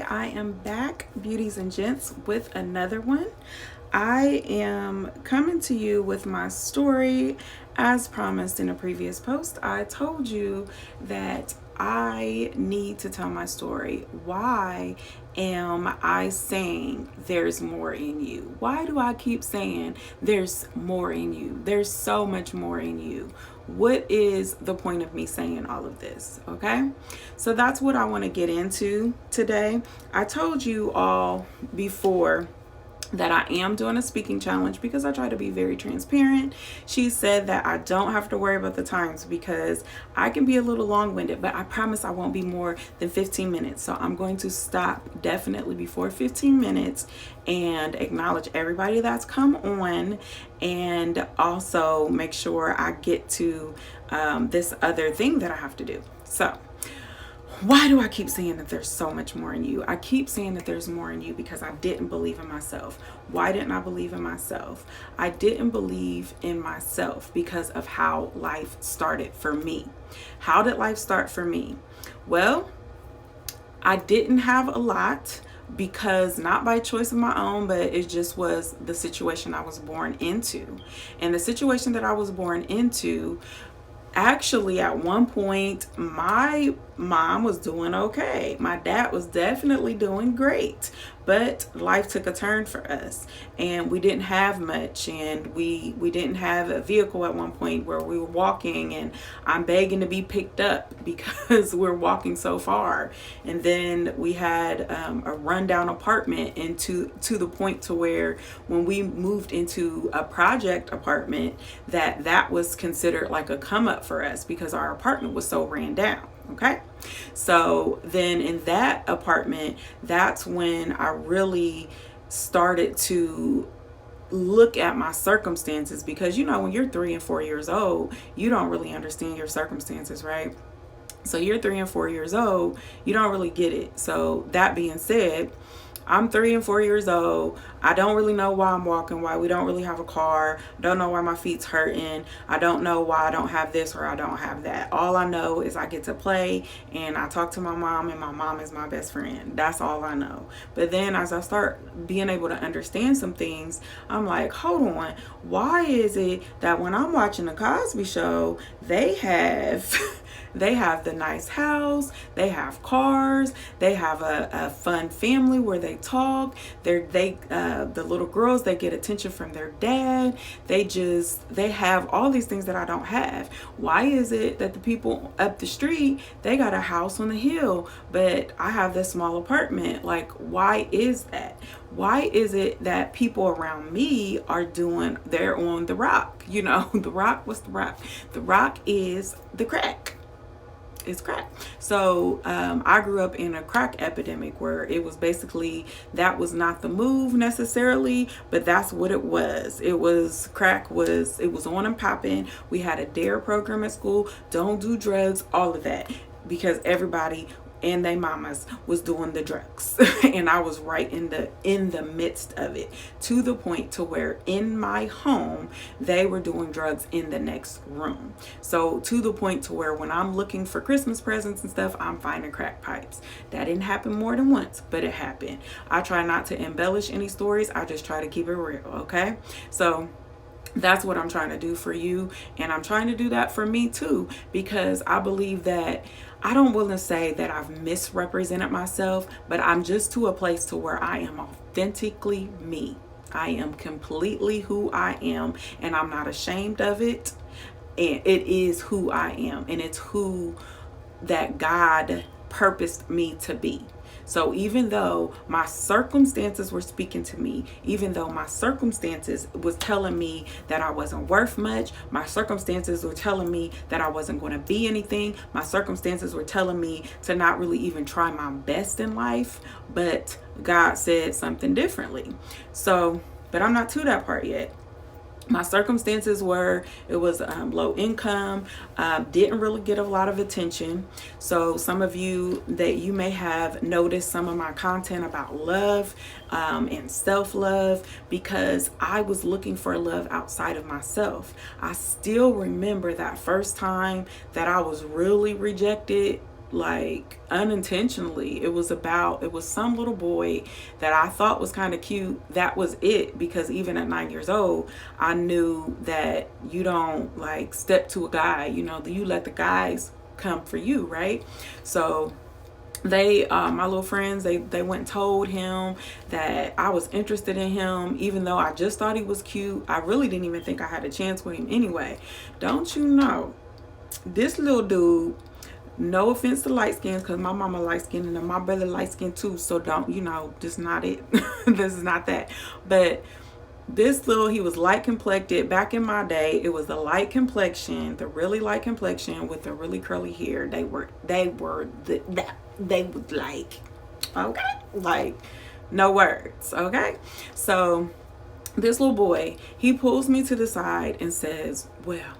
I am back, beauties and gents, with another one. I am coming to you with my story. As promised in a previous post, I told you that I need to tell my story. Why am I saying there's more in you? Why do I keep saying there's more in you? There's so much more in you. What is the point of me saying all of this? Okay, so that's what I want to get into today. I told you all before that I am doing a speaking challenge because I try to be very transparent. She said that I don't have to worry about the times because I can be a little long-winded, but I promise I won't be more than 15 minutes. So I'm going to stop definitely before 15 minutes and acknowledge everybody that's come on, and also make sure I get to this other thing that I have to do. So why do I keep saying that there's so much more in you? I keep saying that there's more in you because I didn't believe in myself. Why didn't I believe in myself? I didn't believe in myself because of how life started for me. How did life start for me? Well, I didn't have a lot because not by choice of my own, but it just was the situation I was born into. And the situation that I was born into, actually, at one point, my mom was doing okay. My dad was definitely doing great, but life took a turn for us, and we didn't have much, and we didn't have a vehicle at one point where we were walking, and I'm begging to be picked up because we're walking so far. And then we had a rundown apartment, and to the point to where when we moved into a project apartment, that was considered like a come up for us because our apartment was so ran down. Okay, so then in that apartment, that's when I really started to look at my circumstances, because when you're 3 and 4 years old, you don't really understand your circumstances, right? So you're 3 and 4 years old, you don't really get it. So that being said, I'm 3 and 4 years old. I don't really know why I'm walking, why we don't really have a car. I don't know why my feet's hurting. I don't know why I don't have this or I don't have that. All I know is I get to play and I talk to my mom, and my mom is my best friend. That's all I know. But then as I start being able to understand some things, I'm like, hold on. Why is it that when I'm watching the Cosby Show, they have they have the nice house, they have cars, they have a fun family where they talk, the little girls, they get attention from their dad, they have all these things that I don't have. Why is it that the people up the street, they got a house on the hill, but I have this small apartment? Like, why is that? Why is it that people around me they're on the rock? The rock, what's the rock? The rock is the crack. It's crack. So I grew up in a crack epidemic where it was basically, that was not the move necessarily, but that's what it was. It was it was on and popping. We had a DARE program at school, don't do drugs, all of that, because everybody and they mamas was doing the drugs and I was right in the midst of it, to the point to where in my home they were doing drugs in the next room. So to the point to where when I'm looking for Christmas presents and stuff, I'm finding crack pipes. That didn't happen more than once, but it happened. I try not to embellish any stories, I just try to keep it real. Okay, so that's what I'm trying to do for you, and I'm trying to do that for me too, because I believe that I don't want to say that I've misrepresented myself, but I'm just to a place to where I am authentically me. I am completely who I am, and I'm not ashamed of it. And it is who I am, and it's who that God purposed me to be. So even though my circumstances were speaking to me, even though my circumstances was telling me that I wasn't worth much, my circumstances were telling me that I wasn't going to be anything, my circumstances were telling me to not really even try my best in life, but God said something differently. So, but I'm not to that part yet. My circumstances were, it was low income, didn't really get a lot of attention. So some of you that you may have noticed some of my content about love and self-love, because I was looking for love outside of myself. I still remember that first time that I was really rejected like unintentionally. It was some little boy that I thought was kind of cute. That was it, because even at 9 years old, I knew that you don't like step to a guy, you let the guys come for you, right? So they my little friends, they went and told him that I was interested in him, even though I just thought he was cute. I really didn't even think I had a chance with him anyway. Don't you know, this little dude, no offense to light skins, because my mama light skinned and my brother light skinned too, so don't, just not it. This is not that. But he was light complected. Back in my day, it was the light complexion, the really light complexion with the really curly hair. They were like, okay, like, no words, okay? So this little boy, he pulls me to the side and says, well,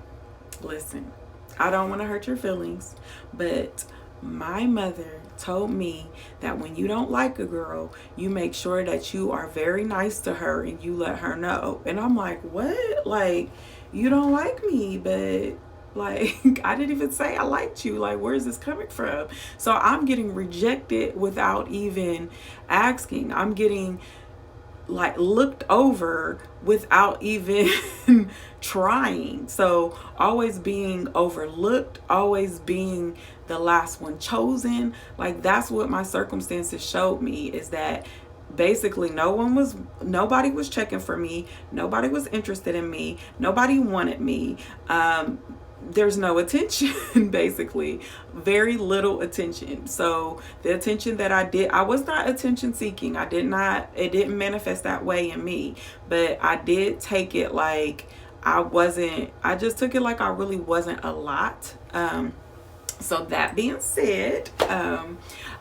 listen, I don't want to hurt your feelings, but my mother told me that when you don't like a girl, you make sure that you are very nice to her and you let her know. And I'm like, what? Like, you don't like me, but like, I didn't even say I liked you. Like, where is this coming from? So I'm getting rejected without even asking. I'm getting like looked over without even trying. So always being overlooked, always being the last one chosen. Like, that's what my circumstances showed me, is that basically nobody was checking for me, nobody was interested in me, nobody wanted me. There's no attention, basically, very little attention. So the attention that I was not attention seeking. It didn't manifest that way in me, but I did take it like I just took it like I really wasn't a lot. So that being said,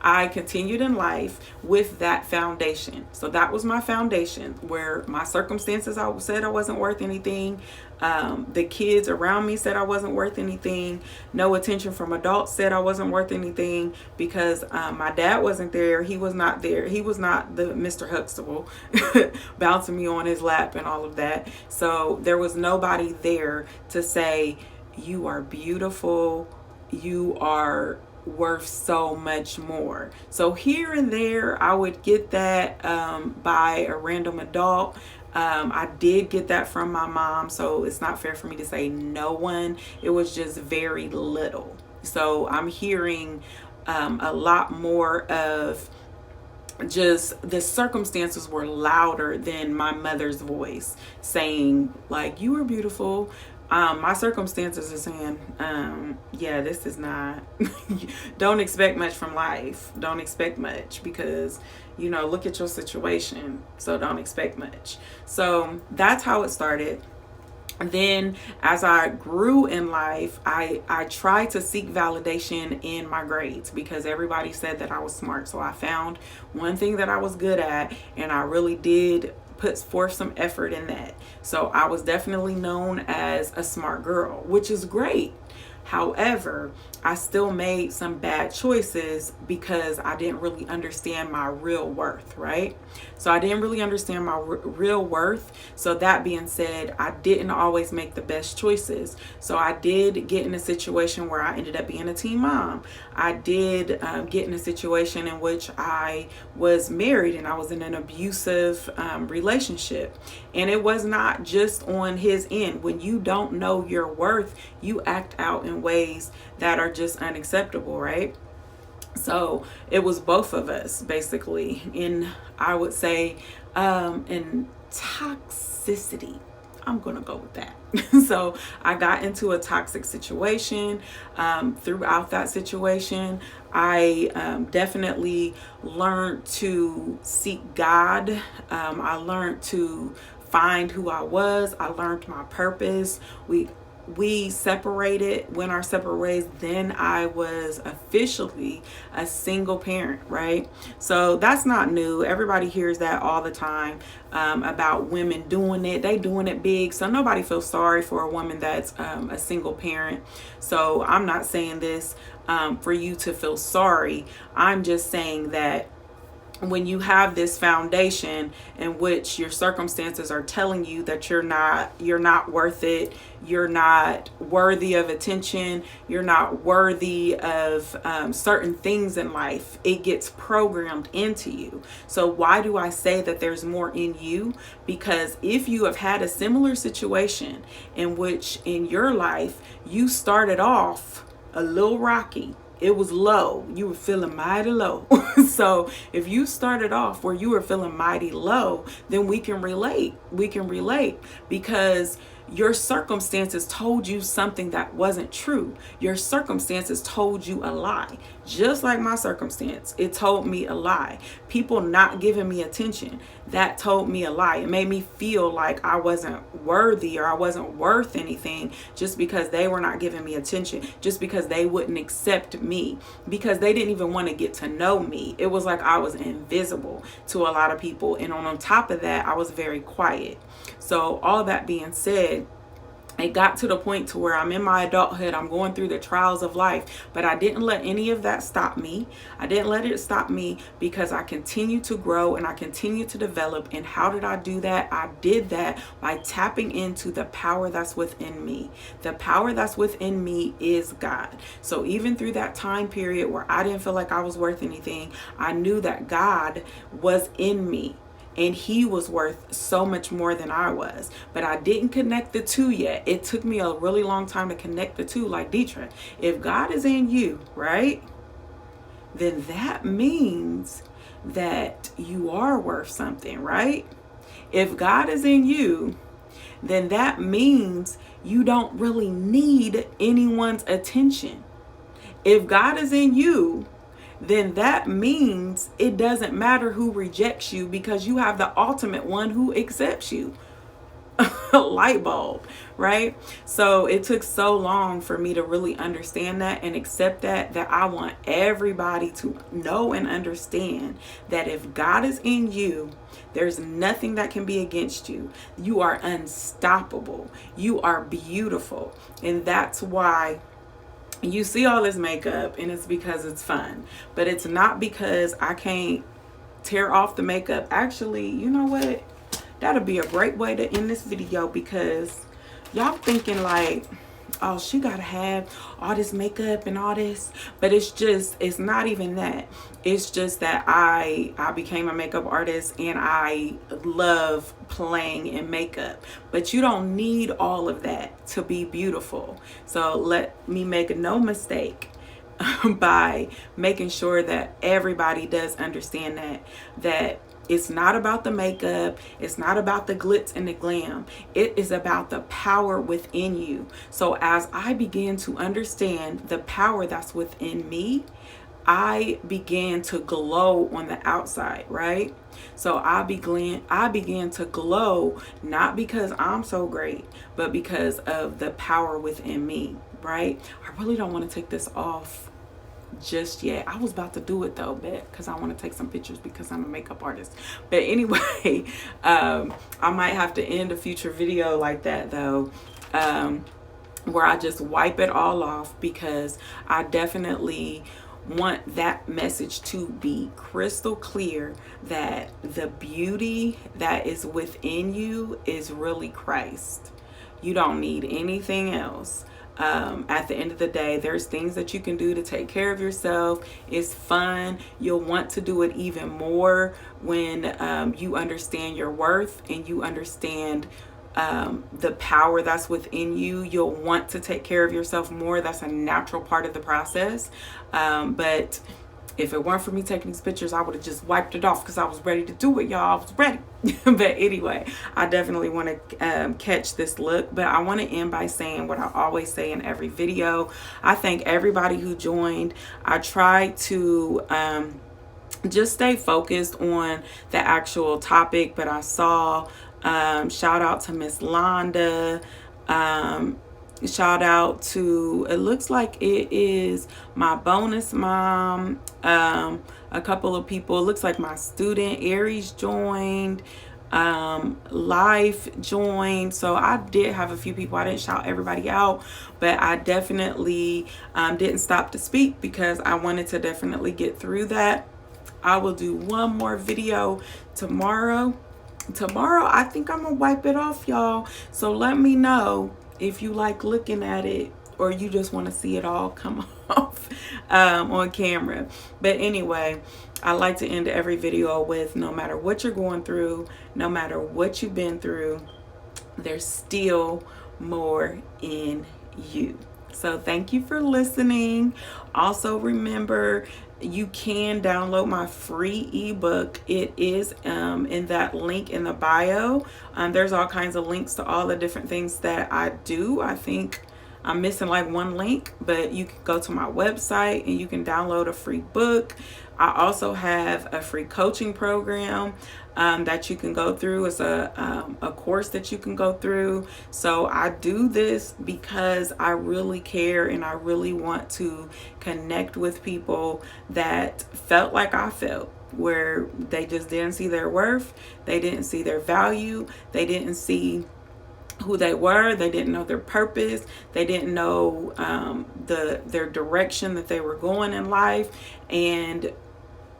I continued in life with that foundation. So that was my foundation, where my circumstances, I said I wasn't worth anything. The kids around me said I wasn't worth anything. No attention from adults said I wasn't worth anything, because my dad wasn't there. He was not there. He was not the Mr. Huxtable bouncing me on his lap and all of that. So there was nobody there to say, you are beautiful, you are worth so much more. So here and there I would get that by a random adult. I did get that from my mom, so it's not fair for me to say no one. It was just very little. So I'm hearing a lot more of just the circumstances were louder than my mother's voice saying, like, you are beautiful. My circumstances are saying, yeah, this is not, don't expect much from life. Don't expect much, because, look at your situation. So don't expect much. So that's how it started. Then as I grew in life, I tried to seek validation in my grades, because everybody said that I was smart. So I found one thing that I was good at, and I really did put forth some effort in that. So I was definitely known as a smart girl, which is great. However, I still made some bad choices because I didn't really understand my real worth, right? So I didn't really understand my real worth. So that being said, I didn't always make the best choices. So I did get in a situation where I ended up being a teen mom. I did get in a situation in which I was married and I was in an abusive relationship. And it was not just on his end. When you don't know your worth, you act out in ways that are just unacceptable, right? So it was both of us, basically, in, I would say, in toxicity. I'm gonna go with that. So I got into a toxic situation. Throughout that situation, I definitely learned to seek God. I learned to find who I was. I learned my purpose. We separated, went our separate ways. Then I was officially a single parent, right? So that's not new. Everybody hears that all the time about women doing it. They doing it big. So nobody feels sorry for a woman that's a single parent. So I'm not saying this for you to feel sorry. I'm just saying that when you have this foundation in which your circumstances are telling you that you're not worth it, you're not worthy of attention, you're not worthy of certain things in life, it gets programmed into you. So why do I say that there's more in you? Because if you have had a similar situation in which in your life you started off a little rocky, it was low, you were feeling mighty low. So if you started off where you were feeling mighty low, then we can relate because your circumstances told you something that wasn't true. Your circumstances told you a lie. Just like my circumstance, it told me a lie. People not giving me attention, that told me a lie. It made me feel like I wasn't worthy or I wasn't worth anything just because they were not giving me attention, just because they wouldn't accept me, because they didn't even want to get to know me. It was like I was invisible to a lot of people. And on top of that, I was very quiet. So all that being said, it got to the point to where I'm in my adulthood, I'm going through the trials of life, but I didn't let any of that stop me. I didn't let it stop me because I continued to grow and I continued to develop. And how did I do that? I did that by tapping into the power that's within me. The power that's within me is God. So even through that time period where I didn't feel like I was worth anything, I knew that God was in me. And he was worth so much more than I was. But I didn't connect the two yet. It took me a really long time to connect the two. Like Deetra, if God is in you, right, then that means that you are worth something, right? If God is in you, then that means you don't really need anyone's attention. If God is in you, then that means it doesn't matter who rejects you because you have the ultimate one who accepts you. Light bulb, right? So it took so long for me to really understand that and accept that I want everybody to know and understand that if God is in you, there's nothing that can be against you. You are unstoppable. You are beautiful. And that's why you see all this makeup, and it's because it's fun. But it's not because I can't tear off the makeup. Actually, you know what? That'll be a great way to end this video, because y'all thinking like, oh, she gotta have all this makeup and all this. But it's not even that. It's just that I became a makeup artist and I love playing in makeup. But you don't need all of that to be beautiful. So let me make no mistake by making sure that everybody does understand that it's not about the makeup. It's not about the glitz and the glam. It is about the power within you. So as I began to understand the power that's within me, I began to glow on the outside, right? So I began to glow, not because I'm so great, but because of the power within me, right? I really don't want to take this off just yet. I was about to do it though, because I want to take some pictures because I'm a makeup artist. But anyway, I might have to end a future video like that though, where I just wipe it all off, because I definitely want that message to be crystal clear that the beauty that is within you is really Christ. You don't need anything else. At the end of the day, there's things that you can do to take care of yourself. It's fun. You'll want to do it even more when you understand your worth and you understand the power that's within you. You'll want to take care of yourself more. That's a natural part of the process. But if it weren't for me taking these pictures, I would have just wiped it off because I was ready to do it, y'all. I was ready. But anyway, I definitely want to catch this look. But I want to end by saying what I always say in every video. I thank everybody who joined. I tried to just stay focused on the actual topic, but I saw shout out to Miss Londa. Shout out to, it looks like it is my bonus mom, a couple of people. It looks like my student Aries joined, Life joined. So I did have a few people. I didn't shout everybody out, but I definitely didn't stop to speak because I wanted to definitely get through that. I will do one more video tomorrow. I think I'm gonna wipe it off, y'all. So let me know if you like looking at it or you just want to see it all come off on camera. But anyway, I like to end every video with, no matter what you're going through, no matter what you've been through, there's still more in you. So thank you for listening. Also remember, you can download my free ebook. It is in that link in the bio. There's all kinds of links to all the different things that I do. I think I'm missing like one link, but you can go to my website and you can download a free book. I also have a free coaching program that you can go through. It's a course that you can go through. So I do this because I really care and I really want to connect with people that felt like I felt, where they just didn't see their worth, they didn't see their value, they didn't see who they were, they didn't know their purpose, they didn't know their direction that they were going in life, and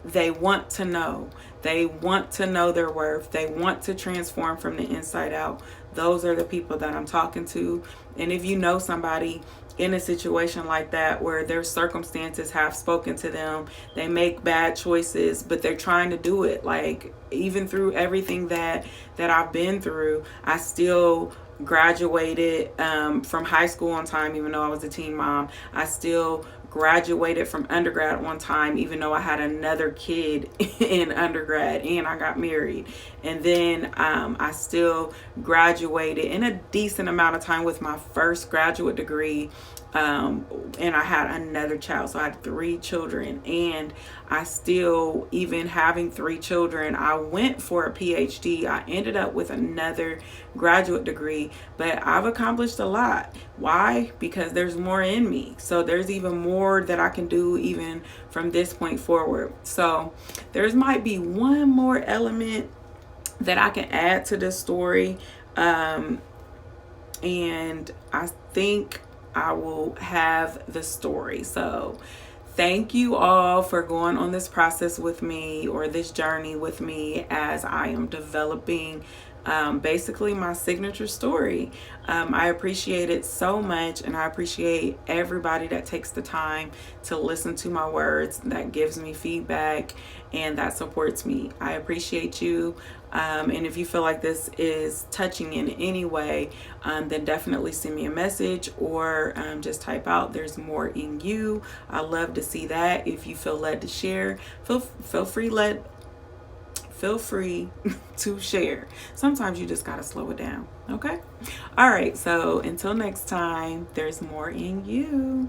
they want to know. They want to know their worth. They want to transform from the inside out. Those are the people that I'm talking to. And if you know somebody in a situation like that, where their circumstances have spoken to them, they make bad choices, but they're trying to do it. Like, even through everything that I've been through, I still graduated from high school on time, even though I was a teen mom. I still graduated from undergrad on time, even though I had another kid in undergrad and I got married. And then I still graduated in a decent amount of time with my first graduate degree. And I had another child, so I had 3 children, and I still, even having 3 children, I went for a PhD. I ended up with another graduate degree, but I've accomplished a lot. Why? Because there's more in me. So there's even more that I can do even from this point forward. So there's might be one more element that I can add to this story. And I think I will have the story. So thank you all for going on this process with me, or this journey with me, as I am developing basically my signature story. I appreciate it so much, and I appreciate everybody that takes the time to listen to my words, that gives me feedback, and that supports me. I appreciate you. And if you feel like this is touching in any way, then definitely send me a message, or just type out "there's more in you." I love to see that. If you feel led to share, feel free to share. Sometimes you just gotta slow it down. Okay. All right. So until next time, there's more in you.